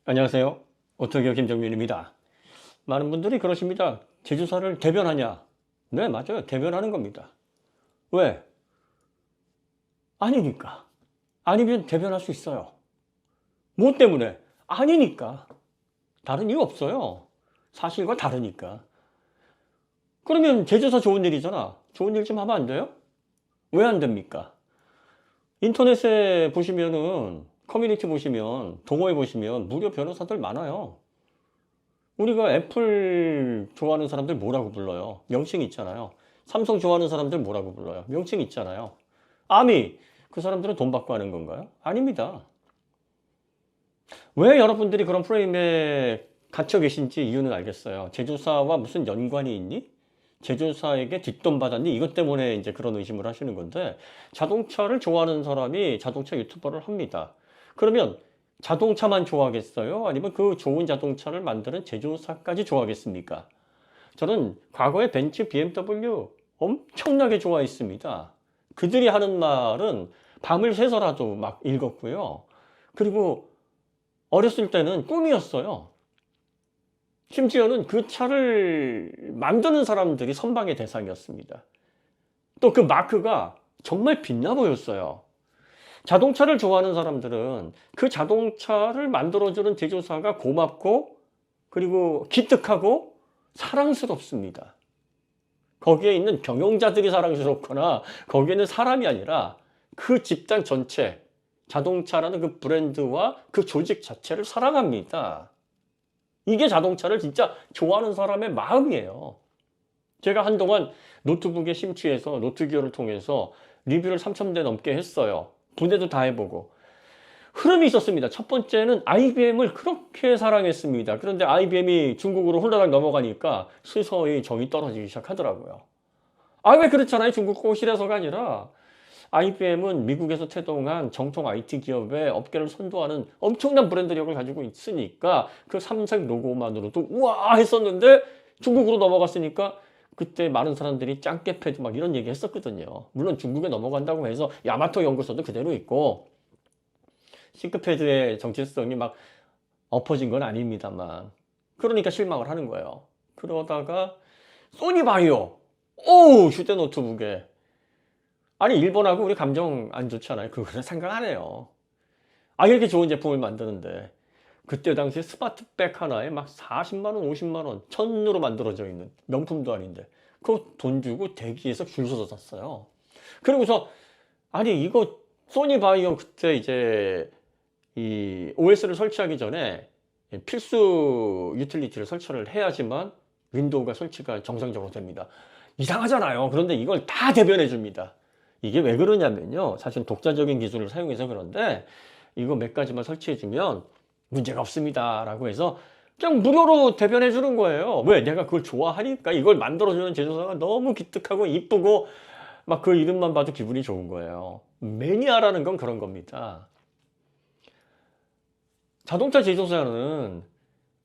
안녕하세요. 오토기어 김정민입니다. 많은 분들이 그러십니다. 제조사를 대변하냐? 네, 맞아요. 대변하는 겁니다. 왜? 아니니까. 아니면 대변할 수 있어요. 뭐 때문에? 아니니까. 다른 이유 없어요. 사실과 다르니까. 그러면 제조사 좋은 일이잖아. 좋은 일 좀 하면 안 돼요? 왜 안 됩니까? 인터넷에 보시면은, 커뮤니티 보시면, 동호회 보시면 무료 변호사들 많아요. 우리가 애플 좋아하는 사람들 뭐라고 불러요? 명칭 있잖아요. 삼성 좋아하는 사람들 뭐라고 불러요? 명칭 있잖아요. 아미, 그 사람들은 돈 받고 하는 건가요? 아닙니다. 왜 여러분들이 그런 프레임에 갇혀 계신지 이유는 알겠어요. 제조사와 무슨 연관이 있니? 제조사에게 뒷돈 받았니? 이것 때문에 이제 그런 의심을 하시는 건데, 자동차를 좋아하는 사람이 자동차 유튜버를 합니다. 그러면 자동차만 좋아하겠어요? 아니면 그 좋은 자동차를 만드는 제조사까지 좋아하겠습니까? 저는 과거에 벤츠, BMW 엄청나게 좋아했습니다. 그들이 하는 말은 밤을 새서라도 막 읽었고요. 그리고 어렸을 때는 꿈이었어요. 심지어는 그 차를 만드는 사람들이 선방의 대상이었습니다. 또 그 마크가 정말 빛나 보였어요. 자동차를 좋아하는 사람들은 그 자동차를 만들어주는 제조사가 고맙고 그리고 기특하고 사랑스럽습니다. 거기에 있는 경영자들이 사랑스럽거나 거기에는 사람이 아니라 그 집단 전체, 자동차라는 그 브랜드와 그 조직 자체를 사랑합니다. 이게 자동차를 진짜 좋아하는 사람의 마음이에요. 제가 한동안 노트북에 심취해서 노트기어를 통해서 리뷰를 3,000대 넘게 했어요. 분해도 다 해보고. 흐름이 있었습니다. 첫 번째는 IBM을 그렇게 사랑했습니다. 그런데 IBM이 중국으로 홀라당 넘어가니까 서서히 정이 떨어지기 시작하더라고요. 아, 왜 그렇잖아요. 중국 꼬실에서가 아니라 IBM은 미국에서 태동한 정통 IT 기업의 업계를 선도하는 엄청난 브랜드력을 가지고 있으니까 그 삼색 로고만으로도 우와 했었는데 중국으로 넘어갔으니까 그때 많은 사람들이 짱깨패드 막 이런 얘기 했었거든요. 물론 중국에 넘어간다고 해서 야마토 연구소도 그대로 있고 싱크패드의 정체성이 막 엎어진 건 아닙니다만 그러니까 실망을 하는 거예요. 그러다가 소니바이오 오 휴대 노트북에 아니 일본하고 우리 감정 안 좋잖아요. 그거는 생각하네요. 아 이렇게 좋은 제품을 만드는데 그때 당시에 스마트백 하나에 막 40만 원, 50만 원, 천으로 만들어져 있는 명품도 아닌데 그거 돈 주고 대기해서 줄 서서 샀어요. 그리고서 아니 이거 소니바이오 그때 이제 이 OS를 설치하기 전에 필수 유틸리티를 설치를 해야지만 윈도우가 설치가 정상적으로 됩니다. 이상하잖아요. 그런데 이걸 다 대변해 줍니다. 이게 왜 그러냐면요. 사실 독자적인 기술을 사용해서 그런데 이거 몇 가지만 설치해 주면 문제가 없습니다. 라고 해서 그냥 무료로 대변해 주는 거예요. 왜? 내가 그걸 좋아하니까 이걸 만들어주는 제조사가 너무 기특하고 이쁘고 막 그 이름만 봐도 기분이 좋은 거예요. 매니아라는 건 그런 겁니다. 자동차 제조사는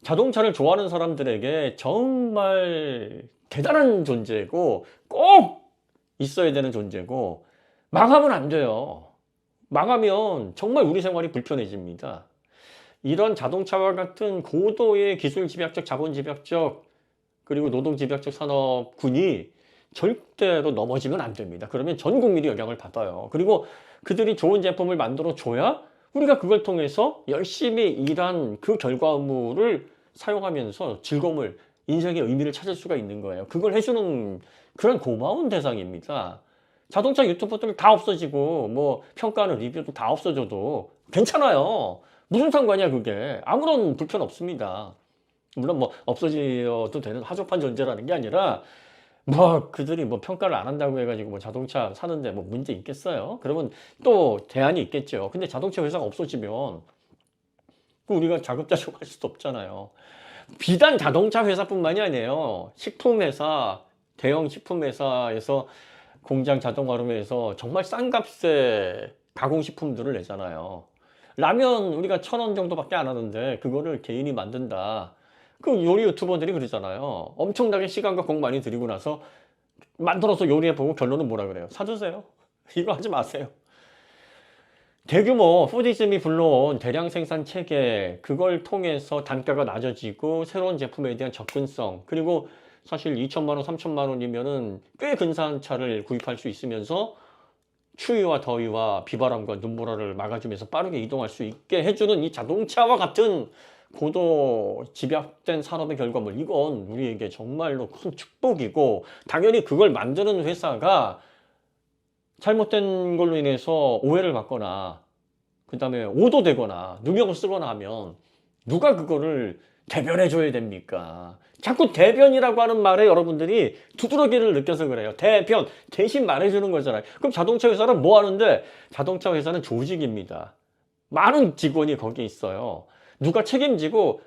자동차를 좋아하는 사람들에게 정말 대단한 존재고 꼭 있어야 되는 존재고 망하면 안 돼요. 망하면 정말 우리 생활이 불편해집니다. 이런 자동차와 같은 고도의 기술 집약적, 자본 집약적, 그리고 노동 집약적 산업군이 절대로 넘어지면 안 됩니다. 그러면 전 국민이 영향을 받아요. 그리고 그들이 좋은 제품을 만들어 줘야 우리가 그걸 통해서 열심히 일한 그 결과물을 사용하면서 즐거움을, 인생의 의미를 찾을 수가 있는 거예요. 그걸 해주는 그런 고마운 대상입니다. 자동차 유튜버들 다 없어지고 뭐 평가하는 리뷰도 다 없어져도 괜찮아요. 무슨 상관이야 그게. 아무런 불편 없습니다. 물론 뭐 없어져도 되는 하접한 존재라는 게 아니라 뭐 그들이 뭐 평가를 안 한다고 해가지고 뭐 자동차 사는데 뭐 문제 있겠어요? 그러면 또 대안이 있겠죠. 근데 자동차 회사가 없어지면 그 우리가 자급자족할 수도 없잖아요. 비단 자동차 회사뿐만이 아니에요. 식품회사, 대형 식품회사에서 공장 자동화로 해서 정말 싼 값에 가공식품들을 내잖아요. 라면 우리가 1,000원 정도밖에 안 하는데 그거를 개인이 만든다. 그 요리 유튜버들이 그러잖아요. 엄청나게 시간과 공 많이 들이고 나서 만들어서 요리해보고 결론은 뭐라 그래요? 사주세요. 이거 하지 마세요. 대규모 푸디즘이 불러온 대량 생산 체계, 그걸 통해서 단가가 낮아지고 새로운 제품에 대한 접근성, 그리고 사실 2천만 원, 3천만 원이면은 꽤 근사한 차를 구입할 수 있으면서 추위와 더위와 비바람과 눈보라를 막아주면서 빠르게 이동할 수 있게 해주는 이 자동차와 같은 고도 집약된 산업의 결과물, 이건 우리에게 정말로 큰 축복이고, 당연히 그걸 만드는 회사가 잘못된 걸로 인해서 오해를 받거나 그 다음에 오도되거나 누명을 쓰거나 하면 누가 그거를 대변해 줘야 됩니까? 자꾸 대변이라고 하는 말에 여러분들이 두드러기를 느껴서 그래요. 대변, 대신 말해주는 거잖아요. 그럼 자동차 회사는 뭐 하는데? 자동차 회사는 조직입니다. 많은 직원이 거기에 있어요. 누가 책임지고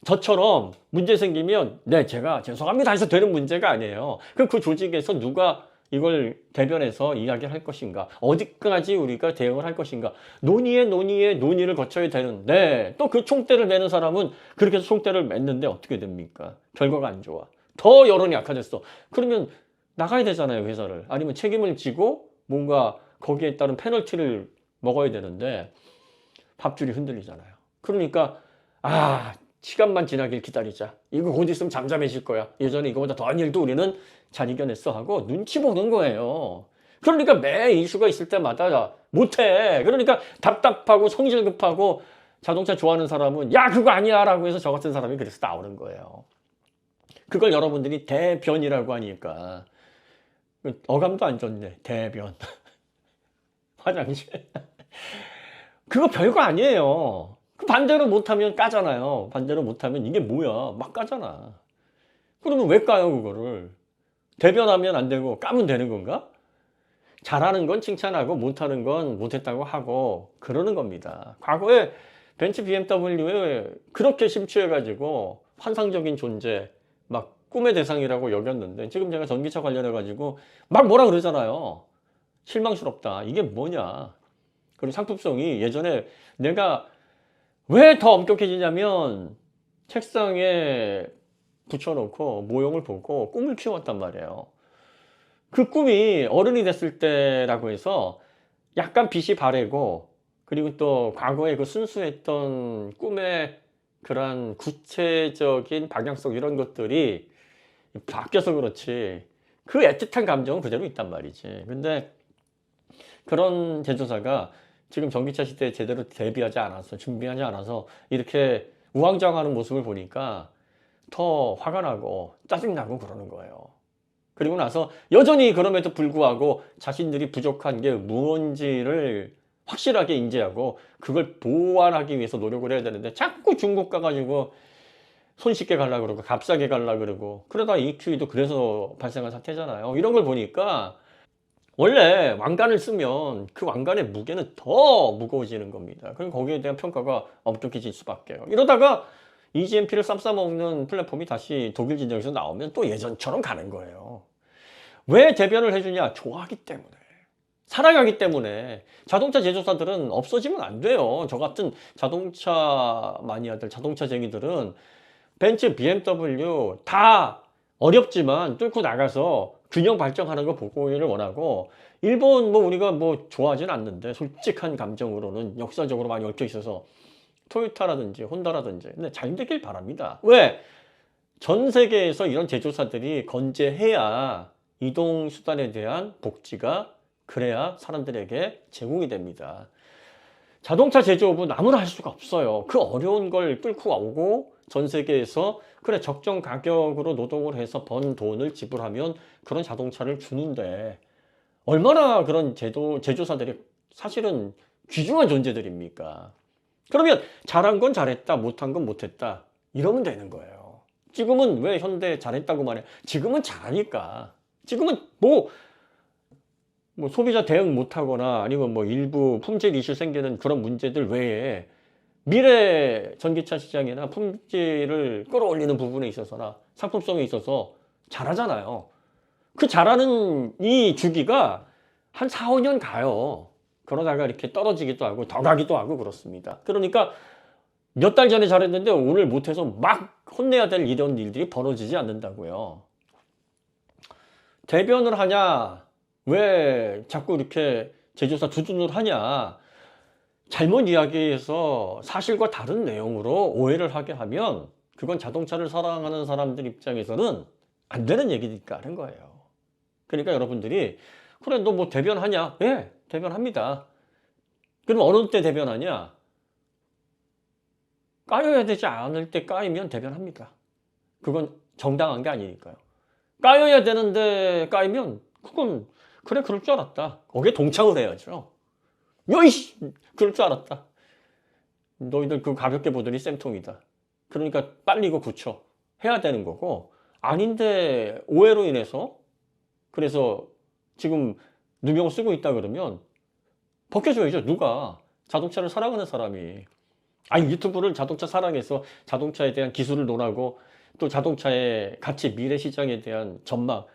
저처럼 문제 생기면 네, 제가 죄송합니다 해서 되는 문제가 아니에요. 그럼 그 조직에서 누가 이걸 대변해서 이야기를 할 것인가, 어디까지 우리가 대응을 할 것인가, 논의를 거쳐야 되는데, 또 그 총대를 매는 사람은 그렇게 해서 총대를 맸는데 어떻게 됩니까? 결과가 안 좋아. 더 여론이 약화됐어. 그러면 나가야 되잖아요, 회사를. 아니면 책임을 지고 뭔가 거기에 따른 페널티를 먹어야 되는데 밥줄이 흔들리잖아요. 그러니까 시간만 지나길 기다리자. 이거 곧 있으면 잠잠해질 거야. 예전에 이거보다 더한 일도 우리는 잘 이겨냈어 하고 눈치 보는 거예요. 그러니까 매 이슈가 있을 때마다 못해. 그러니까 답답하고 성질 급하고, 자동차 좋아하는 사람은 야 그거 아니야 라고 해서 저 같은 사람이 그래서 나오는 거예요. 그걸 여러분들이 대변이라고 하니까 어감도 안 좋네. 대변. 화장실. 그거 별거 아니에요. 그 반대로 못하면 까잖아요. 반대로 못하면 이게 뭐야 막 까잖아. 그러면 왜 까요 그거를? 대변하면 안 되고 까면 되는 건가? 잘하는 건 칭찬하고 못하는 건 못했다고 하고 그러는 겁니다. 과거에 벤츠 BMW에 그렇게 심취해가지고 환상적인 존재, 막 꿈의 대상이라고 여겼는데 지금 제가 전기차 관련해가지고 막 뭐라 그러잖아요. 실망스럽다. 이게 뭐냐. 그리고 상품성이 예전에 내가 왜 더 엄격해지냐면 책상에 붙여놓고 모형을 보고 꿈을 키웠단 말이에요. 그 꿈이 어른이 됐을 때라고 해서 약간 빛이 바래고, 그리고 또 과거에 그 순수했던 꿈의 그런 구체적인 방향성 이런 것들이 바뀌어서 그렇지 그 애틋한 감정은 그대로 있단 말이지. 근데 그런 제조사가 지금 전기차 시대에 제대로 대비하지 않아서, 준비하지 않아서 이렇게 우왕좌왕하는 모습을 보니까 더 화가 나고 짜증나고 그러는 거예요. 그리고 나서 여전히 그럼에도 불구하고 자신들이 부족한 게 무언지를 확실하게 인지하고 그걸 보완하기 위해서 노력을 해야 되는데 자꾸 중국 가가지고 손쉽게 가려고 그러고 값싸게 가려고 그러고, 그러다 EQE도 그래서 발생한 사태잖아요. 이런 걸 보니까 원래 왕관을 쓰면 그 왕관의 무게는 더 무거워지는 겁니다. 그럼 거기에 대한 평가가 엄격해질 수밖에요. 이러다가 EGMP를 쌈 싸먹는 플랫폼이 다시 독일 진영에서 나오면 또 예전처럼 가는 거예요. 왜 대변을 해주냐? 좋아하기 때문에. 사랑하기 때문에. 자동차 제조사들은 없어지면 안 돼요. 저 같은 자동차 마니아들, 자동차쟁이들은 벤츠, BMW 다 어렵지만 뚫고 나가서 균형 발전하는 거 보고를 원하고, 일본 뭐 우리가 뭐 좋아하진 않는데 솔직한 감정으로는 역사적으로 많이 얽혀 있어서 토요타라든지 혼다라든지, 근데 잘 되길 바랍니다. 왜? 전 세계에서 이런 제조사들이 건재해야 이동 수단에 대한 복지가, 그래야 사람들에게 제공이 됩니다. 자동차 제조업은 아무나 할 수가 없어요. 그 어려운 걸 뚫고 오고 전 세계에서 그래 적정 가격으로 노동을 해서 번 돈을 지불하면 그런 자동차를 주는데, 얼마나 그런 제조사들이 사실은 귀중한 존재들입니까? 그러면 잘한 건 잘했다, 못한 건 못했다 이러면 되는 거예요. 지금은 왜 현대 잘했다고 해? 지금은 잘하니까. 지금은 뭐 소비자 대응 못하거나 아니면 뭐 일부 품질 이슈 생기는 그런 문제들 외에 미래 전기차 시장이나 품질을 끌어올리는 부분에 있어서나 상품성에 있어서 잘하잖아요. 그 잘하는 이 주기가 한 4, 5년 가요. 그러다가 이렇게 떨어지기도 하고 더 가기도 하고 그렇습니다. 그러니까 몇 달 전에 잘했는데 오늘 못해서 막 혼내야 될 이런 일들이 벌어지지 않는다고요. 대변을 하냐? 왜 자꾸 이렇게 제조사 두둔을 하냐? 잘못 이야기해서 사실과 다른 내용으로 오해를 하게 하면 그건 자동차를 사랑하는 사람들 입장에서는 안 되는 얘기니까 하는 거예요. 그러니까 여러분들이 그래 너 뭐 대변하냐? 예, 대변합니다. 그럼 어느 때 대변하냐? 까여야 되지 않을 때 까이면 대변합니다. 그건 정당한 게 아니니까요. 까여야 되는데 까이면 그건 그래 그럴 줄 알았다. 거기에 동참을 해야죠. 여이씨 그럴 줄 알았다. 너희들 그 가볍게 보더니 쌤통이다. 그러니까 빨리 이거 고쳐. 해야 되는 거고 아닌데 오해로 인해서 그래서 지금 누명 쓰고 있다 그러면 벗겨줘야죠. 누가? 자동차를 사랑하는 사람이. 아니 유튜브를 자동차 사랑해서 자동차에 대한 기술을 논하고 또 자동차의 가치 미래 시장에 대한 전망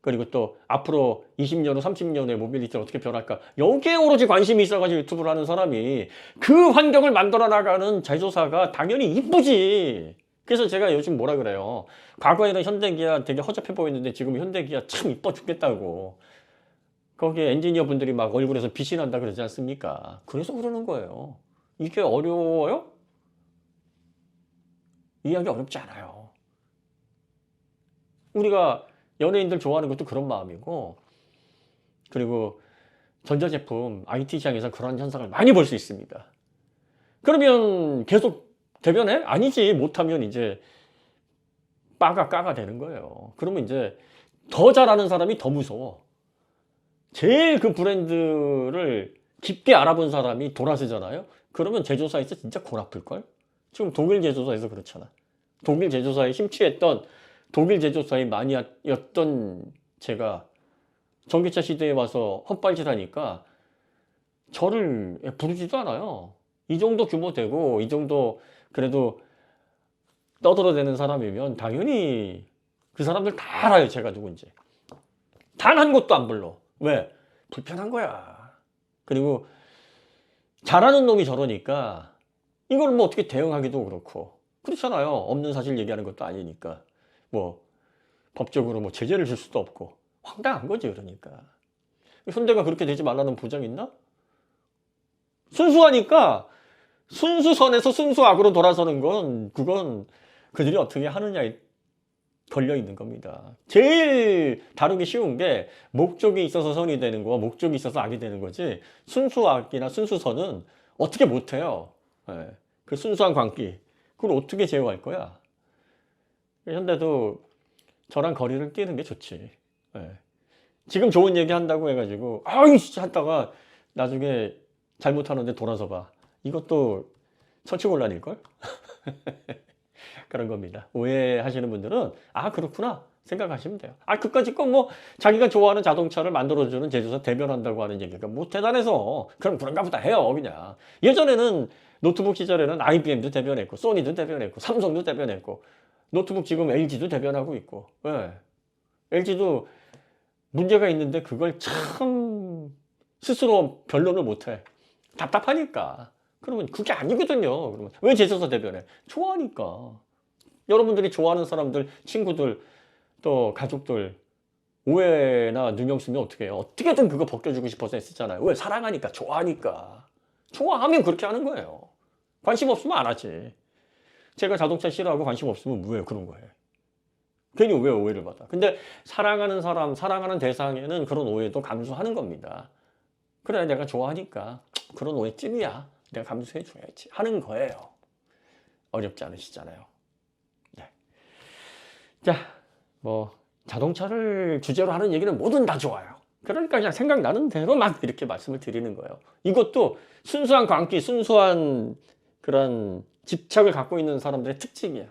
그리고 또 앞으로 20년 후 30년 후에 모빌리티를 어떻게 변할까 여기에 오로지 관심이 있어가지고 유튜브를 하는 사람이 그 환경을 만들어 나가는 제조사가 당연히 이쁘지. 그래서 제가 요즘 뭐라 그래요. 과거에는 현대기아 되게 허접해 보였는데 지금 현대기아 참 이뻐 죽겠다고. 거기에 엔지니어 분들이 막 얼굴에서 빛이 난다 그러지 않습니까? 그래서 그러는 거예요. 이게 어려워요? 이해하기 어렵지 않아요. 우리가 연예인들 좋아하는 것도 그런 마음이고 그리고 전자제품 IT 시장에서 그런 현상을 많이 볼 수 있습니다. 그러면 계속 대변해? 아니지. 못하면 이제 까가 되는 거예요. 그러면 이제 더 잘하는 사람이 더 무서워. 제일 그 브랜드를 깊게 알아본 사람이 돌아서잖아요. 그러면 제조사에서 진짜 골 아플걸? 지금 독일 제조사에서 그렇잖아. 독일 제조사에 심취했던 독일 제조사의 마니아였던 제가 전기차 시대에 와서 헛발질하니까 저를 부르지도 않아요. 이 정도 규모 되고 이 정도 그래도 떠들어대는 사람이면 당연히 그 사람들 다 알아요. 제가 누군지. 단 한 곳도 안 불러. 왜? 불편한 거야. 그리고 잘하는 놈이 저러니까 이걸 뭐 어떻게 대응하기도 그렇고 그렇잖아요. 없는 사실 얘기하는 것도 아니니까 뭐 법적으로 뭐 제재를 줄 수도 없고 황당한 거지. 그러니까 현대가 그렇게 되지 말라는 보장 있나? 순수하니까 순수선에서 순수악으로 돌아서는 건 그건 그들이 어떻게 하느냐에 걸려 있는 겁니다. 제일 다루기 쉬운 게 목적이 있어서 선이 되는 거와 목적이 있어서 악이 되는 거지 순수악이나 순수선은 어떻게 못해요. 예. 그 순수한 광기 그걸 어떻게 제어할 거야. 현대도 저랑 거리를 뛰는 게 좋지. 예. 지금 좋은 얘기 한다고 해가지고 아유 진짜 하다가 나중에 잘못하는데 돌아서 봐. 이것도 처치곤란일걸? 그런 겁니다. 오해하시는 분들은 아 그렇구나 생각하시면 돼요. 아 그까짓 건 뭐 자기가 좋아하는 자동차를 만들어주는 제조사 대변한다고 하는 얘기가 뭐 대단해서 그럼 그런가 보다 해요. 그냥 예전에는 노트북 시절에는 IBM도 대변했고 소니도 대변했고 삼성도 대변했고 노트북 지금 LG도 대변하고 있고 예. LG도 문제가 있는데 그걸 참 스스로 변론을 못해. 답답하니까. 그러면 그게 아니거든요. 그러면 왜 제조사 대변해? 좋아하니까. 여러분들이 좋아하는 사람들, 친구들, 또 가족들 오해나 누명 쓰면 어떻게 해요? 어떻게든 그거 벗겨주고 싶어서 했었잖아요. 왜? 사랑하니까, 좋아하니까. 좋아하면 그렇게 하는 거예요. 관심 없으면 안 하지. 제가 자동차 싫어하고 관심 없으면 왜 그런 거예요? 괜히 왜 오해를 받아? 근데 사랑하는 사람, 사랑하는 대상에는 그런 오해도 감수하는 겁니다. 그래, 내가 좋아하니까 그런 오해쯤이야. 내가 감수해 줘야지. 하는 거예요. 어렵지 않으시잖아요. 네. 자, 뭐 자동차를 주제로 하는 얘기는 뭐든 다 좋아요. 그러니까 그냥 생각나는 대로 막 이렇게 말씀을 드리는 거예요. 이것도 순수한 광기, 순수한 그런 집착을 갖고 있는 사람들의 특징이야.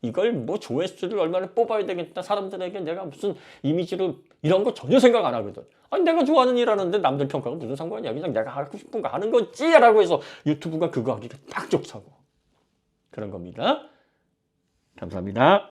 이걸 뭐 조회수를 얼마나 뽑아야 되겠다. 사람들에게 내가 무슨 이미지로 이런 거 전혀 생각 안 하거든. 아니 내가 좋아하는 일 하는데 남들 평가가 무슨 상관이야. 그냥 내가 하고 싶은 거 하는 거지 라고 해서 유튜브가 그거 하기가 딱 좋다고. 그런 겁니다. 감사합니다.